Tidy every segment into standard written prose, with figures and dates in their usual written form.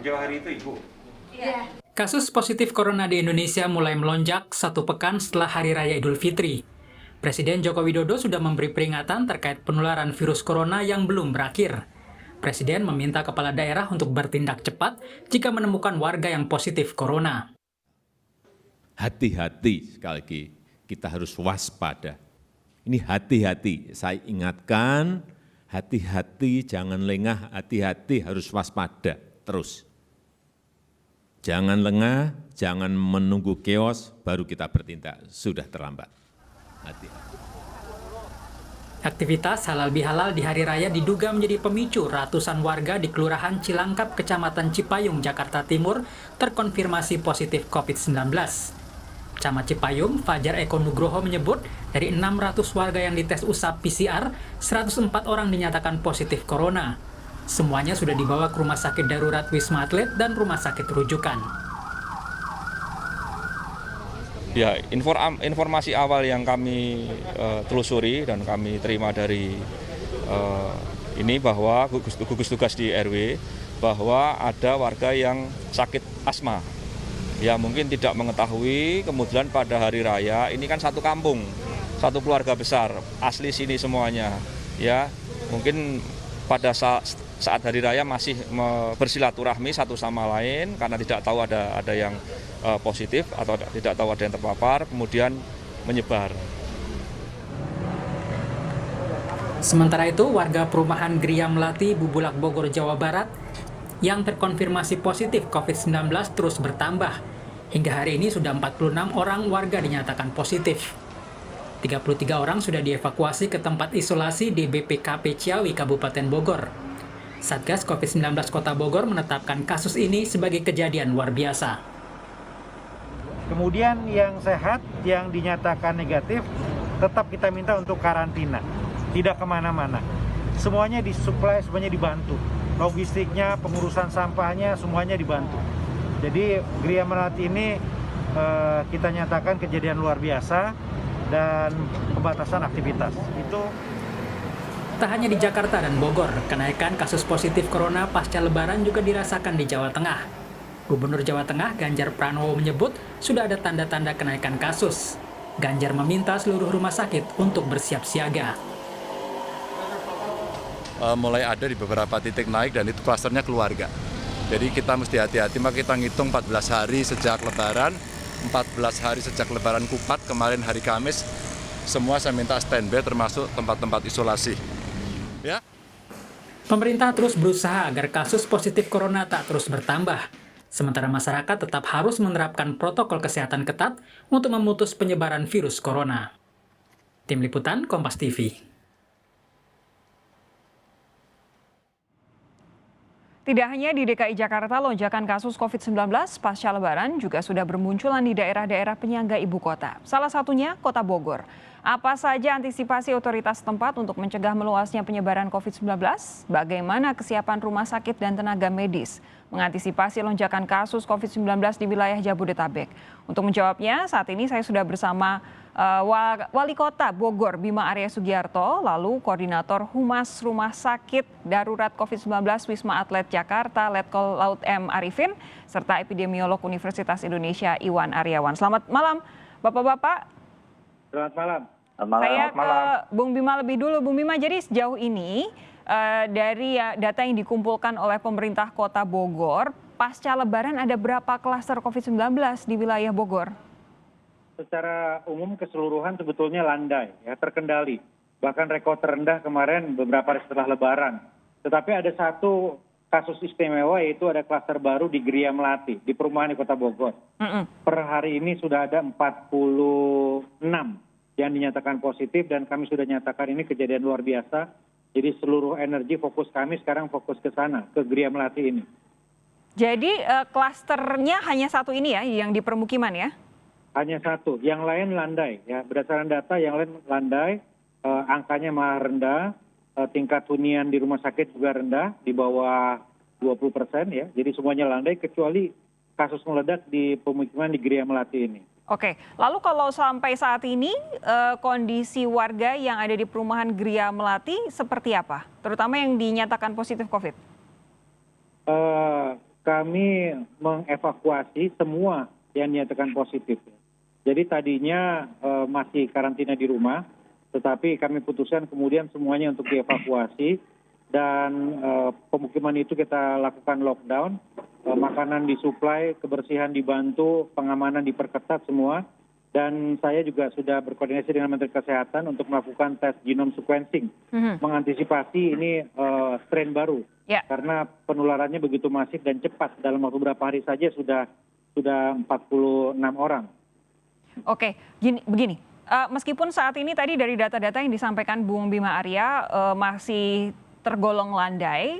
jauh hari itu, Ibu? Iya. Kasus positif corona di Indonesia mulai melonjak 1 pekan setelah Hari Raya Idul Fitri. Presiden Joko Widodo sudah memberi peringatan terkait penularan virus corona yang belum berakhir. Presiden meminta kepala daerah untuk bertindak cepat jika menemukan warga yang positif corona. Hati-hati, sekali lagi, kita harus waspada. Ini hati-hati, saya ingatkan, hati-hati, jangan lengah, hati-hati, harus waspada terus. Jangan lengah, jangan menunggu chaos, baru kita bertindak, sudah terlambat. Hati-hati. Aktivitas halal bihalal di Hari Raya diduga menjadi pemicu ratusan warga di Kelurahan Cilangkap, Kecamatan Cipayung, Jakarta Timur terkonfirmasi positif COVID-19. Camat Cipayung, Fajar Eko Nugroho menyebut dari 600 warga yang dites usap PCR, 104 orang dinyatakan positif corona. Semuanya sudah dibawa ke Rumah Sakit Darurat Wisma Atlet dan Rumah Sakit Rujukan. Ya, informasi awal yang kami telusuri dan kami terima dari ini bahwa gugus tugas di RW bahwa ada warga yang sakit asma. Ya mungkin tidak mengetahui, kemudian pada hari raya ini kan satu kampung, satu keluarga besar, asli sini semuanya. Ya mungkin pada saat hari raya masih bersilaturahmi satu sama lain karena tidak tahu ada yang positif atau tidak tahu ada yang terpapar, kemudian menyebar. Sementara itu, warga perumahan Gria Melati, Bubulak, Bogor, Jawa Barat yang terkonfirmasi positif COVID-19 terus bertambah. Hingga hari ini sudah 46 orang warga dinyatakan positif. 33 orang sudah dievakuasi ke tempat isolasi di BPKP Ciawi, Kabupaten Bogor. Satgas COVID-19 Kota Bogor menetapkan kasus ini sebagai kejadian luar biasa. Kemudian yang sehat, yang dinyatakan negatif, tetap kita minta untuk karantina, tidak kemana-mana. Semuanya disuplai, semuanya dibantu. Logistiknya, pengurusan sampahnya, semuanya dibantu. Jadi Gria Melati ini kita nyatakan kejadian luar biasa dan pembatasan aktivitas. Itu tak hanya di Jakarta dan Bogor, kenaikan kasus positif corona pasca Lebaran juga dirasakan di Jawa Tengah. Gubernur Jawa Tengah Ganjar Pranowo menyebut sudah ada tanda-tanda kenaikan kasus. Ganjar meminta seluruh rumah sakit untuk bersiap siaga. Mulai ada di beberapa titik naik dan itu klasternya keluarga. Jadi kita mesti hati-hati, maka kita ngitung 14 hari sejak Lebaran, 14 hari sejak Lebaran Kupat, kemarin hari Kamis, semua saya minta standby termasuk tempat-tempat isolasi. Ya. Pemerintah terus berusaha agar kasus positif corona tak terus bertambah. Sementara masyarakat tetap harus menerapkan protokol kesehatan ketat untuk memutus penyebaran virus corona. Tim Liputan Kompas TV. Tidak hanya di DKI Jakarta, lonjakan kasus COVID-19 pasca Lebaran juga sudah bermunculan di daerah-daerah penyangga ibu kota. Salah satunya Kota Bogor. Apa saja antisipasi otoritas setempat untuk mencegah meluasnya penyebaran COVID-19? Bagaimana kesiapan rumah sakit dan tenaga medis mengantisipasi lonjakan kasus COVID-19 di wilayah Jabodetabek? Untuk menjawabnya, saat ini saya sudah bersama Wali Kota Bogor Bima Arya Sugiarto, lalu Koordinator Humas Rumah Sakit Darurat COVID-19 Wisma Atlet Jakarta, Letkol Laut M. Arifin, serta Epidemiolog Universitas Indonesia Iwan Aryawan. Selamat malam, Bapak-Bapak. selamat malam. Saya ke Bung Bima lebih dulu. Bung Bima, jadi sejauh ini dari data yang dikumpulkan oleh pemerintah Kota Bogor, pasca Lebaran ada berapa klaster COVID-19 di wilayah Bogor? Secara umum keseluruhan sebetulnya landai, ya, terkendali. Bahkan rekor terendah kemarin beberapa hari setelah Lebaran. Tetapi ada satu kasus istimewa, yaitu ada klaster baru di Gria Melati, di perumahan di Kota Bogor. Per hari ini sudah ada 46 yang dinyatakan positif dan kami sudah nyatakan ini kejadian luar biasa. Jadi seluruh energi fokus kami sekarang fokus ke sana, ke Gria Melati ini. Jadi klasternya hanya satu ini ya, yang di permukiman ya? Hanya satu, yang lain landai. Ya, berdasarkan data yang lain landai, angkanya malah rendah, tingkat hunian di rumah sakit juga rendah, di bawah 20% ya. Jadi semuanya landai kecuali kasus meledak di pemukiman di Gria Melati ini. Oke, lalu kalau sampai saat ini kondisi warga yang ada di perumahan Gria Melati seperti apa? Terutama yang dinyatakan positif COVID. kami mengevakuasi semua yang dinyatakan positif. Jadi tadinya masih karantina di rumah, tetapi kami putuskan kemudian semuanya untuk dievakuasi dan pemukiman itu kita lakukan lockdown, makanan disuplai, kebersihan dibantu, pengamanan diperketat semua. Dan saya juga sudah berkoordinasi dengan Menteri Kesehatan untuk melakukan tes genome sequencing, mengantisipasi ini strain baru. Ya. Karena penularannya begitu masif dan cepat, dalam waktu beberapa hari saja sudah 46 orang. Oke, begini. Meskipun saat ini tadi dari data-data yang disampaikan Bung Bima Arya masih tergolong landai,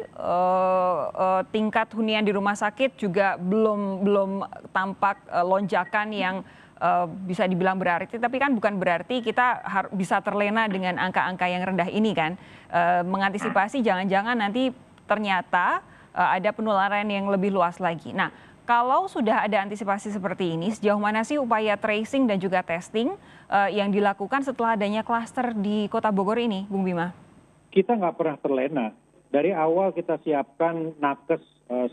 tingkat hunian di rumah sakit juga belum tampak lonjakan yang bisa dibilang berarti, tapi kan bukan berarti kita bisa terlena dengan angka-angka yang rendah ini kan. Mengantisipasi jangan-jangan nanti ternyata ada penularan yang lebih luas lagi. Nah, kalau sudah ada antisipasi seperti ini, sejauh mana sih upaya tracing dan juga testing yang dilakukan setelah adanya klaster di Kota Bogor ini, Bung Bima? Kita nggak pernah terlena. Dari awal kita siapkan nakes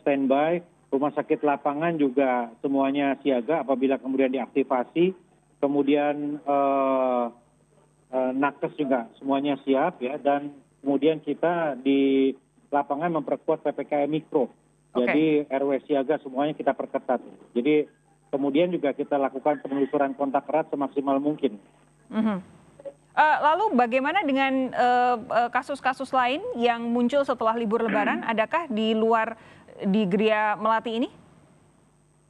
standby, rumah sakit lapangan juga semuanya siaga apabila kemudian diaktifasi. Kemudian nakes juga semuanya siap ya, dan kemudian kita di lapangan memperkuat PPKM Mikro. Jadi RW siaga semuanya kita perketat. Jadi kemudian juga kita lakukan penelusuran kontak erat semaksimal mungkin. Lalu bagaimana dengan kasus-kasus lain yang muncul setelah libur Lebaran? Adakah di luar di Gria Melati ini?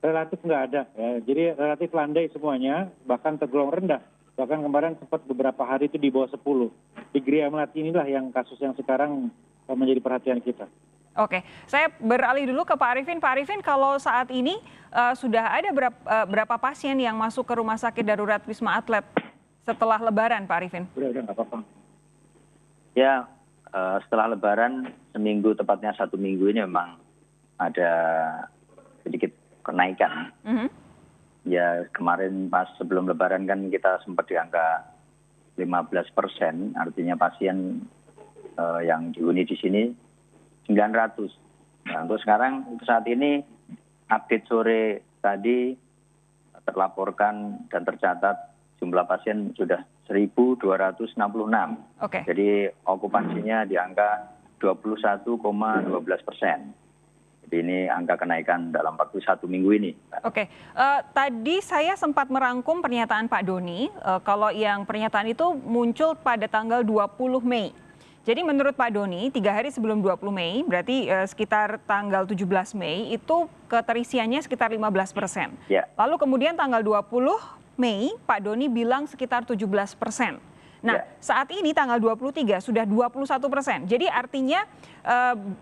Relatif nggak ada. Ya. Jadi relatif landai semuanya, bahkan tergolong rendah. Bahkan kemarin sempat beberapa hari itu di bawah 10. Di Gria Melati inilah yang kasus yang sekarang menjadi perhatian kita. Oke, saya beralih dulu ke Pak Arifin. Pak Arifin, kalau saat ini sudah ada berapa pasien yang masuk ke rumah sakit darurat Wisma Atlet setelah Lebaran, Pak Arifin? Udah nggak apa-apa. Ya, setelah Lebaran seminggu, tepatnya 1 minggu ini memang ada sedikit kenaikan. Ya, kemarin pas sebelum Lebaran kan kita sempat di angka 15%, artinya pasien yang dihuni di sini 900. Nah, untuk sekarang, untuk saat ini update sore tadi terlaporkan dan tercatat jumlah pasien sudah 1.266. Jadi okupansinya di angka 21,12%. Jadi ini angka kenaikan dalam waktu 1 minggu ini. Oke, tadi saya sempat merangkum pernyataan Pak Doni, kalau yang pernyataan itu muncul pada tanggal 20 Mei. Jadi menurut Pak Doni, 3 hari sebelum 20 Mei, berarti sekitar tanggal 17 Mei, itu keterisiannya sekitar 15%. Ya. Lalu kemudian tanggal 20 Mei, Pak Doni bilang sekitar 17%. Nah, saat ini tanggal 23 sudah 21%. Jadi artinya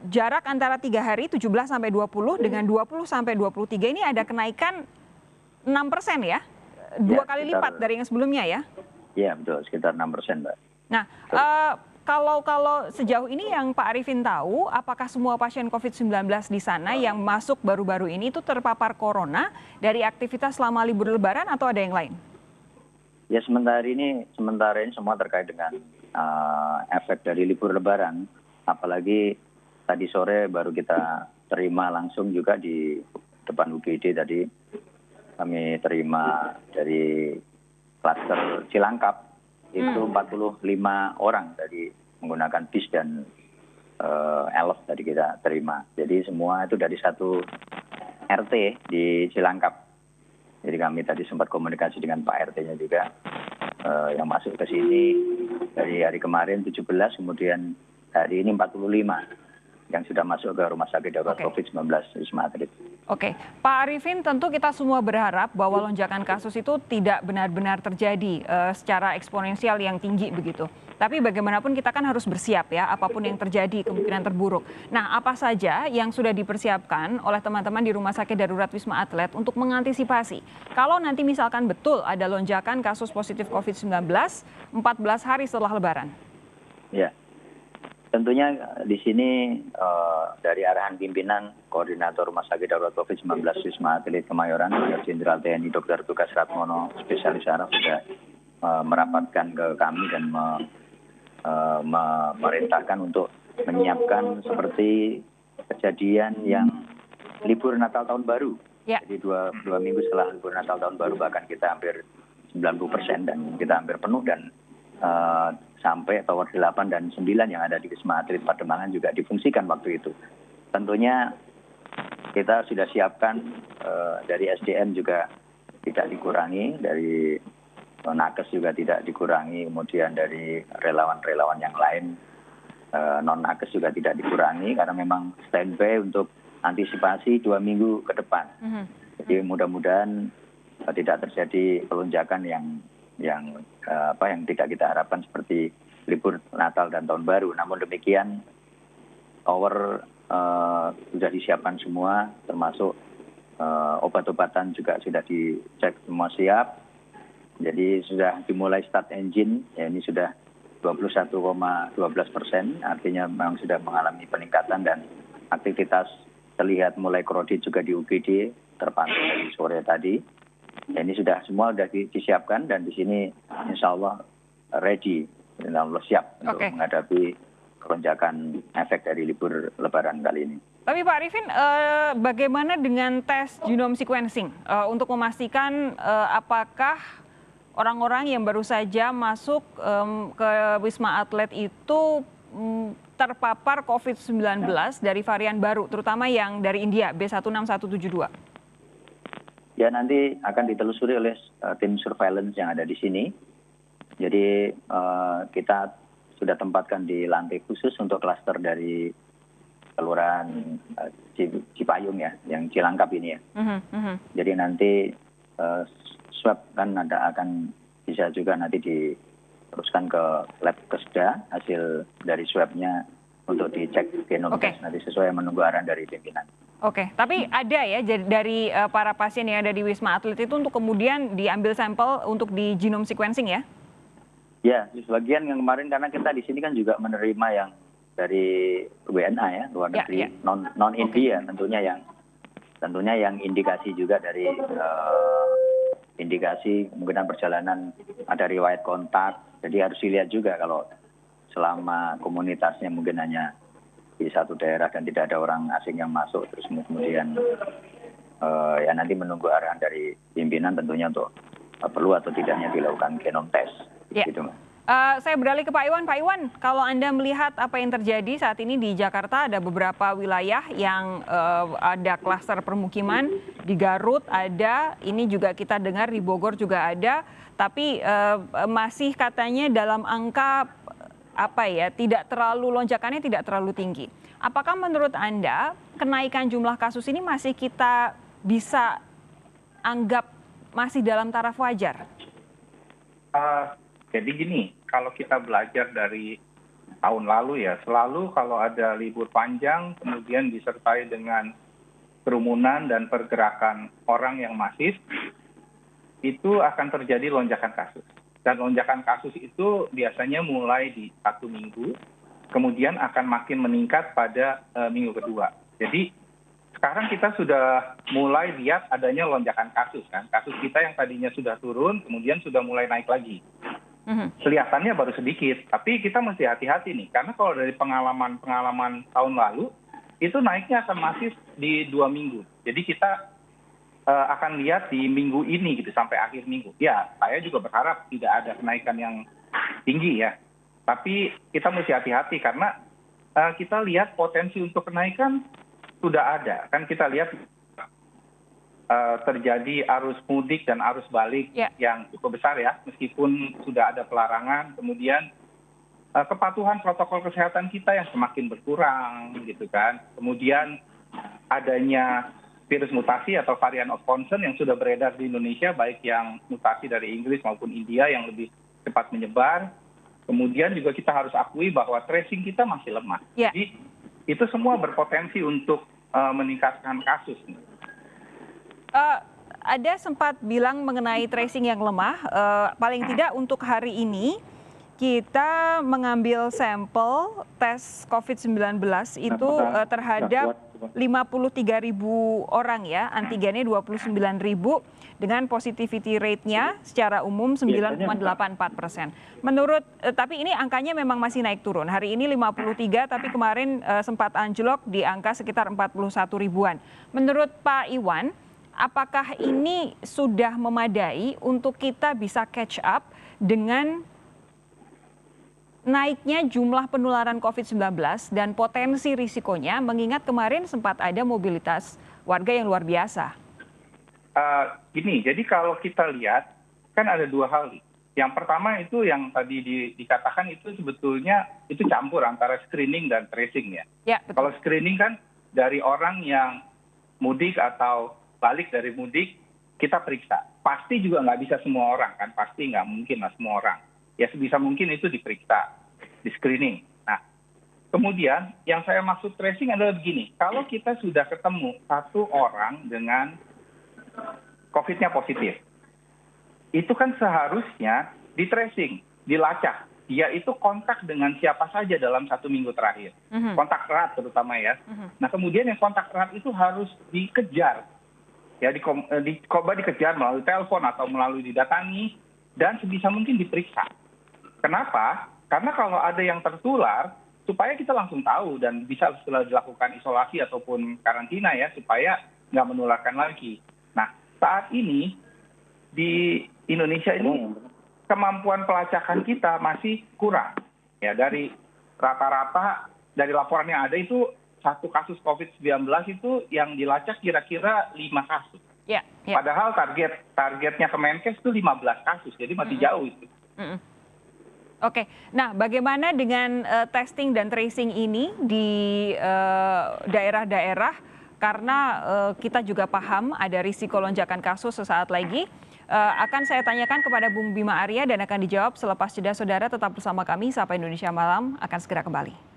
jarak antara 3 hari 17 sampai 20 dengan 20 sampai 23 ini ada kenaikan 6% ya? Dua kali lipat dari yang sebelumnya ya? Iya, betul. Sekitar 6%, Mbak. Nah, kalau sejauh ini yang Pak Arifin tahu, apakah semua pasien COVID-19 di sana yang masuk baru-baru ini itu terpapar corona dari aktivitas selama libur Lebaran atau ada yang lain? Ya, sementara ini semua terkait dengan efek dari libur Lebaran. Apalagi tadi sore baru kita terima langsung juga di depan UGD tadi. Kami terima dari klaster Cilangkap. Itu 45 orang dari menggunakan bis dan elf tadi kita terima. Jadi semua itu dari satu RT di Cilangkap. Jadi kami tadi sempat komunikasi dengan Pak RT-nya juga yang masuk ke sini dari hari kemarin 17, kemudian hari ini 45 yang sudah masuk ke rumah sakit darurat COVID-19 Wisma Atlet. Oke, Pak Arifin, tentu kita semua berharap bahwa lonjakan kasus itu tidak benar-benar terjadi secara eksponensial yang tinggi begitu. Tapi bagaimanapun kita kan harus bersiap ya, apapun yang terjadi kemungkinan terburuk. Nah, apa saja yang sudah dipersiapkan oleh teman-teman di Rumah Sakit Darurat Wisma Atlet untuk mengantisipasi kalau nanti misalkan betul ada lonjakan kasus positif COVID-19 14 hari setelah Lebaran? Ya. Tentunya di sini dari arahan pimpinan Koordinator Rumah Sakit Darurat COVID-19 Wisma Atlet Kemayoran, Mayor Jenderal TNI Dr. Tugas Ratmono, spesialis saraf sudah merapatkan ke kami dan memerintahkan untuk menyiapkan seperti kejadian yang libur Natal Tahun Baru. Ya. Jadi dua minggu setelah libur Natal Tahun Baru bahkan kita hampir 90% dan kita hampir penuh dan sampai tower 8 dan 9 yang ada di Wisma Atlet Pademangan juga difungsikan waktu itu. Tentunya kita sudah siapkan dari SDM juga tidak dikurangi, dari nakes juga tidak dikurangi, kemudian dari relawan-relawan yang lain non-nakes juga tidak dikurangi karena memang standby untuk antisipasi 2 minggu ke depan. Jadi mudah-mudahan tidak terjadi pelonjakan yang tidak kita harapkan seperti libur Natal dan Tahun Baru. Namun demikian tower sudah disiapkan semua, termasuk obat-obatan juga sudah dicek semua siap. Jadi sudah dimulai start engine, ya ini sudah 21,12%, artinya memang sudah mengalami peningkatan dan aktivitas terlihat mulai kredit juga di UGD terpantau dari sore tadi. Ya, ini semua sudah disiapkan dan di sini insya Allah ready, insya Allah siap untuk menghadapi lonjakan efek dari libur Lebaran kali ini. Tapi Pak Arifin, bagaimana dengan tes genome sequencing untuk memastikan apakah orang-orang yang baru saja masuk ke Wisma Atlet itu terpapar COVID-19 dari varian baru, terutama yang dari India, B16172? Ya, nanti akan ditelusuri oleh tim surveillance yang ada di sini. Jadi kita sudah tempatkan di lantai khusus untuk klaster dari Kelurahan Cipayung ya, yang Cilangkap ini ya. Jadi nanti swab kan akan bisa juga nanti diteruskan ke lab Kesda, hasil dari swabnya untuk dicek genom tes nanti sesuai menunggu arahan dari pimpinan. Oke, tapi ada ya dari para pasien yang ada di Wisma Atlet itu untuk kemudian diambil sampel untuk di genome sequencing ya? Ya, sebagian yang kemarin karena kita di sini kan juga menerima yang dari WNA ya, luar negeri, non India tentunya yang indikasi juga dari indikasi kemungkinan perjalanan ada riwayat kontak. Jadi harus dilihat juga kalau selama komunitasnya mungkin hanya di satu daerah dan tidak ada orang asing yang masuk, terus kemudian ya nanti menunggu arahan dari pimpinan tentunya untuk perlu atau tidaknya dilakukan genom test. Ya. Gitu, Mas. Saya beralih ke Pak Iwan. Pak Iwan, kalau Anda melihat apa yang terjadi saat ini di Jakarta, ada beberapa wilayah yang ada klaster permukiman, di Garut ada, ini juga kita dengar di Bogor juga ada, tapi masih katanya dalam angka tidak terlalu lonjakannya tidak terlalu tinggi. Apakah menurut Anda kenaikan jumlah kasus ini masih kita bisa anggap masih dalam taraf wajar? Jadi gini, kalau kita belajar dari tahun lalu ya, selalu kalau ada libur panjang kemudian disertai dengan kerumunan dan pergerakan orang yang masif, itu akan terjadi lonjakan kasus. Dan lonjakan kasus itu biasanya mulai di 1 minggu, kemudian akan makin meningkat pada minggu kedua. Jadi sekarang kita sudah mulai lihat adanya lonjakan kasus kan. Kasus kita yang tadinya sudah turun, kemudian sudah mulai naik lagi. Kelihatannya baru sedikit, tapi kita mesti hati-hati nih. Karena kalau dari pengalaman tahun lalu, itu naiknya akan masif di 2 minggu. Jadi kita akan lihat di minggu ini gitu sampai akhir minggu. Ya, saya juga berharap tidak ada kenaikan yang tinggi ya. Tapi kita mesti hati-hati karena kita lihat potensi untuk kenaikan sudah ada. Kan kita lihat terjadi arus mudik dan arus balik yang cukup besar ya, meskipun sudah ada pelarangan, kemudian kepatuhan protokol kesehatan kita yang semakin berkurang gitu kan, kemudian adanya virus mutasi atau varian of concern yang sudah beredar di Indonesia, baik yang mutasi dari Inggris maupun India yang lebih cepat menyebar, kemudian juga kita harus akui bahwa tracing kita masih lemah. Jadi itu semua berpotensi untuk meningkatkan kasus. Ada sempat bilang mengenai tracing yang lemah, paling tidak untuk hari ini kita mengambil sampel tes COVID-19 itu terhadap 53.000 orang ya, antigennya 29.000 dengan positivity rate-nya secara umum 9,84%. Menurut, tapi ini angkanya memang masih naik turun. Hari ini 53, tapi kemarin sempat anjlok di angka sekitar 41 ribuan. Menurut Pak Iwan, apakah ini sudah memadai untuk kita bisa catch up dengan naiknya jumlah penularan COVID-19 dan potensi risikonya, mengingat kemarin sempat ada mobilitas warga yang luar biasa? Gini, jadi kalau kita lihat, kan ada dua hal. Yang pertama itu yang tadi dikatakan itu sebetulnya itu campur antara screening dan tracing ya. Ya, betul. Kalau screening kan dari orang yang mudik atau balik dari mudik, kita periksa. Pasti juga nggak bisa semua orang kan, pasti nggak mungkin lah semua orang. Ya sebisa mungkin itu diperiksa, di screening. Nah, kemudian yang saya maksud tracing adalah begini, kalau kita sudah ketemu satu orang dengan COVID-nya positif, itu kan seharusnya di tracing, dilacak. Dia itu kontak dengan siapa saja dalam 1 minggu terakhir. Kontak erat terutama ya. Nah kemudian yang kontak erat itu harus dikejar. Ya, dicoba dikejar melalui telepon atau melalui didatangi dan sebisa mungkin diperiksa. Kenapa? Karena kalau ada yang tertular, supaya kita langsung tahu dan bisa setelah dilakukan isolasi ataupun karantina ya, supaya nggak menularkan lagi. Nah, saat ini di Indonesia ini kemampuan pelacakan kita masih kurang. Ya, dari rata-rata dari laporan yang ada itu satu kasus COVID-19 itu yang dilacak kira-kira 5 kasus. Ya. Padahal targetnya Kemenkes itu 15 kasus, jadi masih jauh itu. Oke, nah bagaimana dengan testing dan tracing ini di daerah-daerah? Karena kita juga paham ada risiko lonjakan kasus sesaat lagi. Akan saya tanyakan kepada Bung Bima Arya dan akan dijawab selepas jeda. Saudara tetap bersama kami, Sapa Indonesia Malam akan segera kembali.